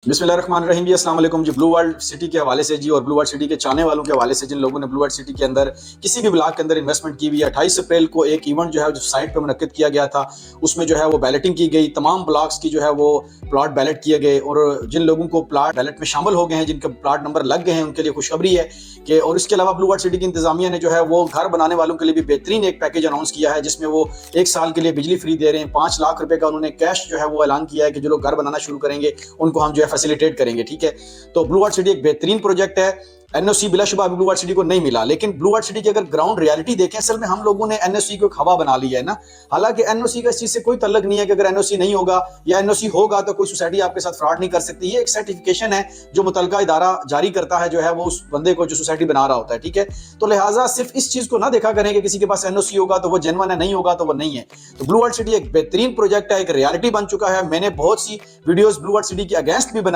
बिस्मिल्लाहिर्रहमानिर्रहीम जी, अस्सलाम वालेकुम जी। ब्लू वर्ल्ड सिटी के हवाले से जी और ब्लू वर्ल्ड सिटी के चाहने वालों के हवाले से जिन लोगों ने ब्लू वर्ल्ड सिटी के अंदर किसी भी ब्लॉक के अंदर इन्वेस्टमेंट की हुई है, 28 अप्रैल को एक इवेंट जो है जो साइट पर मुनक्किद किया गया था, उसमें जो है वो बैलेटिंग की गई, तमाम ब्लॉक्स की जो है वो प्लॉट बैलेट किए गए और जिन लोगों को प्लॉट बैलेट में शामिल हो गए हैं, जिनके प्लॉट नंबर लग गए हैं, उनके लिए खुशखबरी है कि और इसके अलावा ब्लू वर्ल्ड सिटी की इंतजामिया ने जो है वो घर बनाने वालों के लिए भी बेहतरीन एक पैकेज अनाउंस किया है, जिसमें वो 1 साल के लिए बिजली फ्री दे रहे हैं। 5 लाख रुपए का उन्होंने कैश जो है वो ऐलान किया है कि जो लोग घर बनाना शुरू करेंगे उनको हम जो है फैसिलिटेट करेंगे। ठीक है, तो ब्लू वर्ल्ड सिटी एक बेहतरीन प्रोजेक्ट है। एनओसी बिलाशुबा ब्लू वर्ल्ड सिटी को नहीं मिला, लेकिन ब्लू वर्ल्ड सिटी की अगर ग्राउंड रियलिटी देखें, असल में हम लोगों ने एनओसी को एक हवा बना ली है ना। हालांकि एनओसी का इस चीज से कोई तल्लुक नहीं है कि अगर एनओसी नहीं होगा या एनओसी होगा तो कोई सोसाइटी आपके साथ फ्रॉड नहीं कर सकती। ये एक सर्टिफिकेशन है जो मुतलका इदारा जारी करता है, जो है वो उस बंदे को जो सोसाइटी बना रहा होता है। ठीक है, तो लिहाजा सिर्फ इस चीज को ना देखा करें कि किसी के पास एनओसी होगा तो वो जेन्युइन है, नहीं होगा तो वो नहीं है। तो ब्लू वर्ल्ड सिटी एक बेहतरीन प्रोजेक्ट है, एक रियलिटी बन चुका है। मैंने बहुत सी वीडियोस ब्लू वर्ल्ड सिटी के अगेंस्ट भी बनाई।